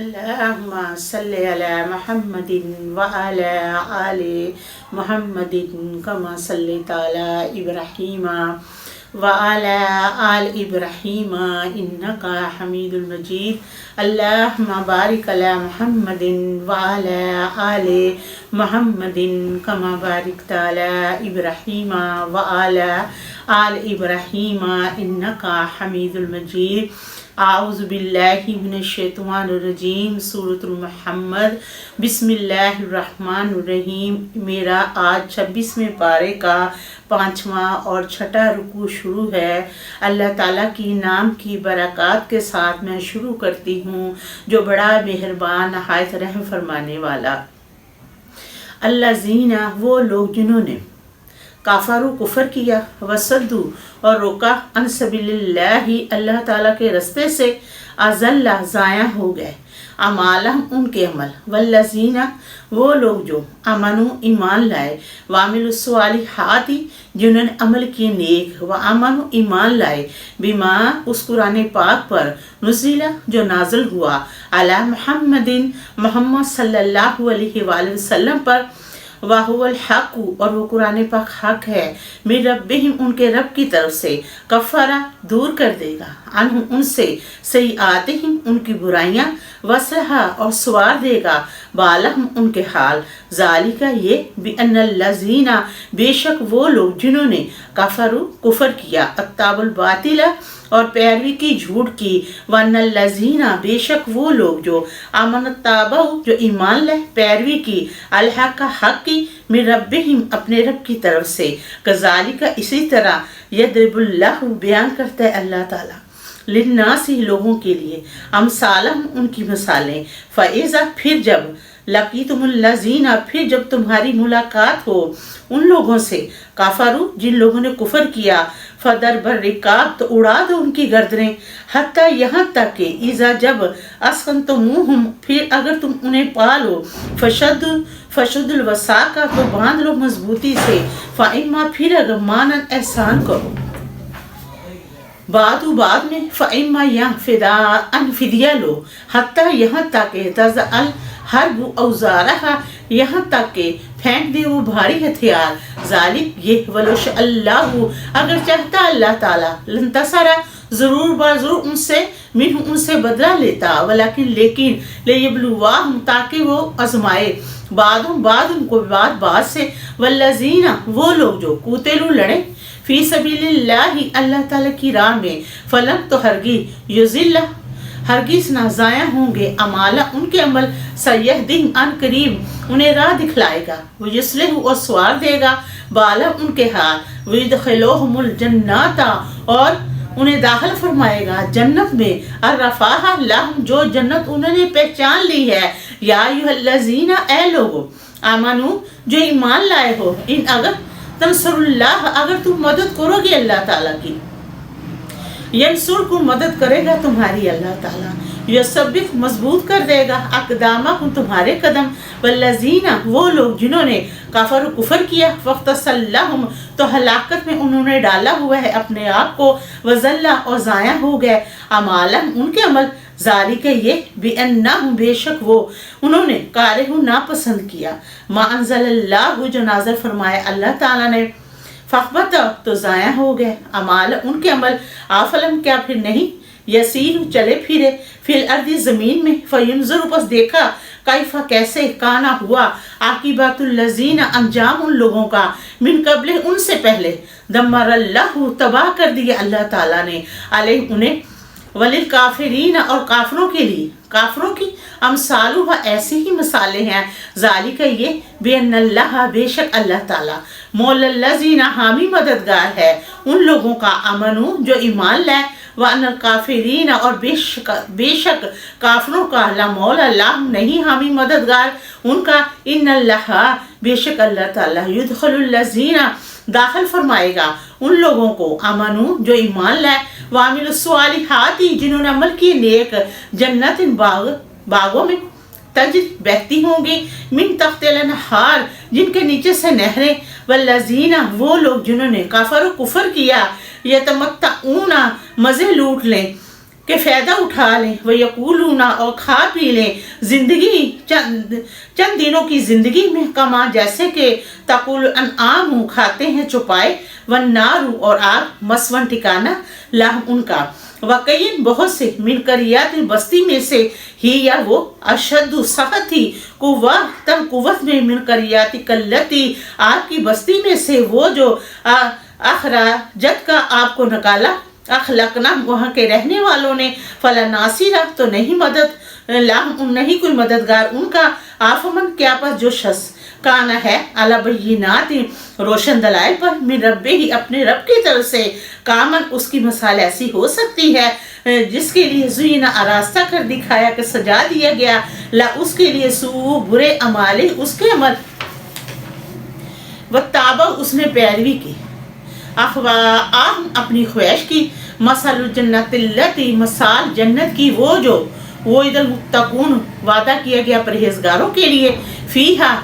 अल्लाहुम्मा सल्लि अला मुहम्मदिन व अला आलि मुहम्मदिन कमा सल्लैता अला इब्राहीम व अला आलि इब्राहीम इन्नका हमीदुल मजीद। अल्लाहुम्मा बारिक अला मुहम्मदिन व अला आलि मुहम्मदिन कमा बारिकता अला इब्राहीम व अला आलि इब्राहीम इन्नका हमीदुल मजीद। आऊज़ु बिल्लाहि मिनश शैतानिर रजीम। सूरतुल मुहम्मद। बिस्मिल्लाहिर्रहमानिर्रहीम। मेरा आज 26वें पारे का 5वां और 6ठा रुकू शुरू है। अल्लाह ताला की नाम की बरक़ात के साथ मैं शुरू करती हूँ जो बड़ा मेहरबान नहायत रहम फरमाने वाला। अल्लज़ीना वो लोग जिन्होंने काफरू कुफर किया, वसद्दू और रोका, अन सबीलिल्लाहि अल्लाह ताला के रस्ते से, अज़ल्ला ज़ाया हो गए, अमालहम उनके अमल, वल्लज़ीना वो लोग जो अमनु ईमान लाए, वामिलुस्सालिहाति जिन्होंने अमल किए नेक, व अमनु ईमान लाए, बिमा उस कुरान पाक पर, नुज़िला जो नाज़िल हुआ, अला मुहम्मदिन मोहम्मद सल्लल्लाहु अलैहि वसल्लम पर, वाहुवल हक़ और वो कुरान पाक हक है, मिन रब्बिहिम उनके रब की तरफ से, कफ़रा दूर कर देगा, अनहुम उनसे, सय्यातिहिम उनकी बुराइयां, वसलहा और सवार देगा, बालहम उनके हाल, ज़ालिका ये बिअन्नल्लज़ीना बेशक वो लोग जिन्होंने कफ़रू कुफर किया, अत्ताबुल बातिला और पैरवी की झूठ की, वन्नल्लज़ीना बेशक वो लोग जो आमनत्ताबऊ जो ईमान ले पैरवी की, अलहक हक की, मिन रब्बिहिम अपने रब की तरफ से, कज़ालिका इसी तरह, यदरिबुल्लाहु बयान करता है अल्लाह ताला, लिन्नासी लोगों के लिए, अमसालहम उनकी मिसालें, फ़इज़ा फिर जब, लक़ीतुमुल्लज़ीना फिर जब तुम्हारी मुलाकात हो उन लोगों से, काफरू जिन लोगों ने कुफर किया, फदरबर रिकाब तो उड़ा दो उनकी गर्दनें, हत्ता यहाँ तक कि इज़ा जब अस्कन्तमुहुम फिर अगर तुम उन्हें पालो, फशुद्दुल वसाका तो बांध लो मजबूती से, फ़इम्मा फिर अगर मानन एहसान करो, बाद में फ़इम्मा या फिदाअन फिदिया लो, हत्ता यहाँ तक तज़अल हर्ब औज़ारहा यहाँ तक के फेंक दे वो भारी हथियार, ज़ालिक ये वलोश अल्लाहु अगर चाहता अल्लाह ताला, लंतसरा ज़रूर बाज़रूर उनसे मिन्हु उनसे बदला लेता, वलाकिन लेकिन लियब्लुवाहुम ताकि वो आज़माए, बाद उनको बाद से, वल्लज़ीना वो लोग जो कुतिलू लड़े, फी सबीलिल्लाहि अल्लाह ताला की राह में, फलम तो हरगिज़ ना ज़ाया होंगे, अमाला उनके अमल, सयहदिहिम अन करीब उन्हें राह दिखलाएगा, वो युस्लिहु और सवार देगा, बाला उनके हाल, वयुदखिलुहुमुल जन्नता और उन्हें दाखिल फरमाएगा जन्नत में, अर्रफ़ाहा लहुम जो जन्नत उन्होंने पहचान ली है, या अय्युहल्लज़ीना ए लोगो, आमनु जो ईमान लाए हो, इन अगर तंसुरुल्लाह अगर तुम मदद करोगे अल्लाह ताला की, यंसुर को मदद करेगा तुम्हारी अल्लाह ताला, यसब्बित मजबूत कर देगा, अक़दामकुम तुम्हारे कदम, वल्लज़ीना वो लोग जिन्होंने काफर कुफर किया, फ़ख्तसल्लहुम तो हलाकत में उन्होंने डाला हुआ है अपने आप को, वज़ल्ला और ज़ाया हो गए, अमालम उनके अमल, ज़ालिका ये बिअन्नहुम बेशक वो उन्होंने कारिहु नापसंद किया, मा अंज़लल्लाहु जो नाज़िल फरमाया अल्लाह ताला ने, फ़अहबत तो ज़ाया हो गए, अमाल उनके अमल, आफलम क्या फिर नहीं, यसीर चले फिरे, फिल अर्दी ज़मीन में, फ़युंज़ुर बस देखा, कैफ़ा कैसे, काना हुआ, आकिबतुल्लज़ीना अंजाम उन लोगों का, मिन क़ब्ल उनसे पहले, दम्मरल्लाहु तबाह कर दिया अल्लाह ताला ने, अलैहिम उन्हें, वलिल काफिरीन और काफरों के लिए, काफरों की अमसालु व ऐसी ही मिसालें हैं, ज़ालिका ये बिअन्नल्लाह बेशक अल्लाह ताला, मौलल्लज़ीना हामी मददगार है उन लोगों का, अमनु जो ईमान लाए, व अनल काफिरीन और बेशक काफरों का, ला मौला लाहुम नहीं हामी मददगार उनका, इन्नल्लाह बेशक अल्लाह ताला, युदखिलुल्लज़ीना दाखिल फरमाएगा उन लोगों को, अमनु जो ईमान लाए, वामिलुस्सालिहाति जिन्होंने अमल किए नेक, जन्नतिन बागों में, तजरी बहती होंगी, मिन तहतिल अनहार जिनके नीचे से नहरें, वल्लज़ीना वो लोग जिन्होंने काफर कुफर किया, यतमत्तऊना मज़े लूट लें, کہ فائدہ اٹھا لیں، وہ یقولون اور کھا پی لیں زندگی چند دنوں کی زندگی میں، کما جیسے کہ تقول انعام کھاتے ہیں چوپائے، والنار اور آگ مسون ٹھکانا لہم ان کا، وقین بہت سے من قریات بستی میں سے ہی یا وہ اشد سخت تھی قوت میں من قریات کلتی آپ کی بستی میں سے وہ جو اخراجت کا آپ کو نکالا، اخلقنا وہاں کے رہنے والوں نے، فلا ناصرہ تو نہیں مدد لہم نہیں کوئی مددگار ان کا، آفمن کیا پس جو شخص کانا ہے علی بینات روشن دلائل پر من ربہ ہی اپنے رب کی طرف سے، کامن اس کی مثال ایسی ہو سکتی ہے جس کے لیے زینا آراستہ کر دکھایا کہ سجا دیا گیا، لا اس کے لیے سو برے اعمال اس کے عمل، وتابع اس نے پیروی کی، اخواہم اپنی خواہش کی، مثل الجنت التی مثال جنت کی وہ جو وہ ادھر متقون وعدہ کیا گیا پرہیزگاروں کے لیے، فیہا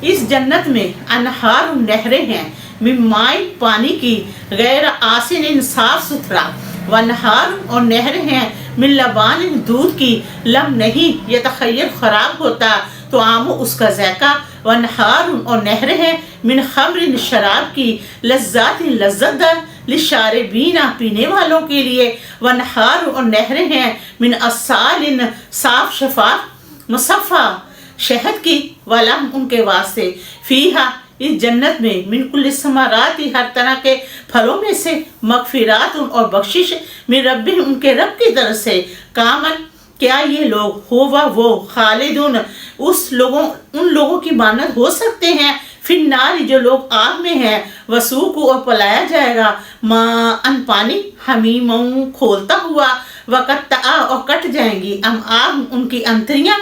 اس جنت میں انہار نہریں ہیں، من ماء پانی کی، غیر آسن صاف ستھرا، وانہار اور نہریں ہیں من لبان دودھ کی، لم نہیں یتخیر خراب ہوتا تو عام اس کا ذائقہ، وانہار اور نہریں ہیں من خمر شراب کی، لذات لذت دار، للشاربین پینے والوں کے لیے، وانہار اور نہریں ہیں من عسال صاف شفاف مصفا شہد کی، ولہم ان کے واسطے، فیہا اس جنت میں من کل الثمرات ہر طرح کے پھلوں میں سے، مغفرات اور بخشش، من ربہم ان کے رب کی طرف سے، کامن کیا یہ لوگ ہوا وہ خالدون ان لوگوں کی مانند ہو سکتے ہیں، فی النار جو لوگ آگ میں ہیں، وسوقوا اور پلایا جائے گا ماء پانی، حمیم کھولتا ہوا، وقطع اور کٹ جائیں گی آگ ان کی انتریاں،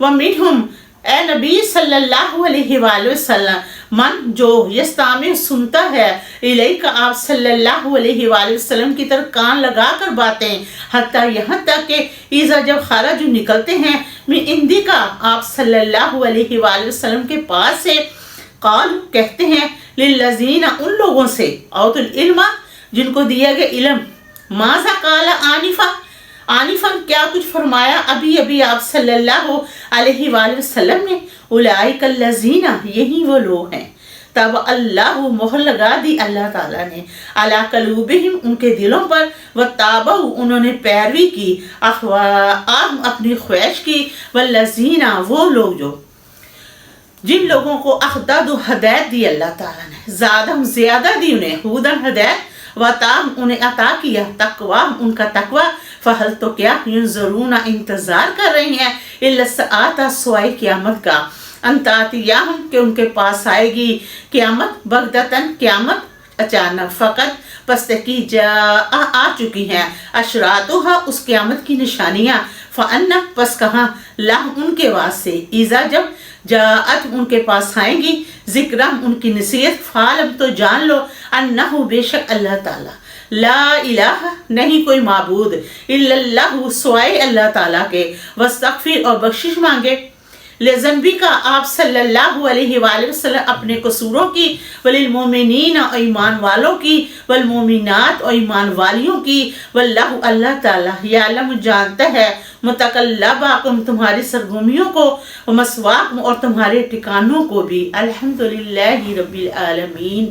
ومنہم اے نبی صلی اللہ علیہ وآلہ وسلم، من جو یستامع سنتا ہے، الیک آپ صلی اللہ علیہ وآلہ وسلم کی طرف کان لگا کر باتیں، حتیٰ یہاں تک کہ اذا جب خرج نکلتے ہیں، من عندک آپ صلی اللہ علیہ وآلہ وسلم کے پاس سے، قال کہتے ہیں، للذین ان لوگوں سے، اوتوا العلم جن کو دیا گیا علم، ماذا قال آنفا کیا کچھ فرمایا ابھی آپ صلی اللہ علیہ وآلہ وسلم نے، اولئک الذین یہی وہ لوگ ہیں، تب اللہ مہر لگا دی اللہ تعالیٰ نے، علی قلوبہم ان کے دلوں پر، وتابعوا انہوں نے پیروی کی، اخواہم اپنی خواہش کی، والذین وہ لوگ جو جن لوگوں کو اخداد ہدایت دی اللہ تعالیٰ نے، زیادہ زیادہ دی انہیں، ہودن ہدایت، واتاہم انہیں عطا کیا، تقوی ان کا تقوی، فہل تو کیا ینظرون انتظار کر رہی ہیں، الا الساعۃ سوائے قیامت کا، ان تاتیہم کہ ان کے پاس آئے گی قیامت، بغتتاً قیامت اچانک، فقط پس کی آ چکی ہیں، اشراطھا اس قیامت کی نشانیاں، فأنا پس کہاں لہم ان کے واسطے، اذا جب جاءت ان کے پاس آئیں گی، ذکرہم ان کی نصیحت، فعلم تو جان لو، انہو بے شک اللہ تعالیٰ، لا الہ نہیں کوئی معبود، الا اللہ سوائے اللہ تعالیٰ کے، واستغفر اور بخشش مانگے، لذنبی کا آپ صلی اللہ علیہ وآلہ وسلم اپنے قصوروں کی، وللمؤمنین اور ایمان والوں کی، والمؤمنات اور ایمان والیوں کی، واللہ اللہ تعالیٰ یعلم جانتا ہے، متقلبکم تمہاری سرگرمیوں کو، ومثواکم اور تمہارے ٹھکانوں کو بھی، الحمدللہ رب العالمین۔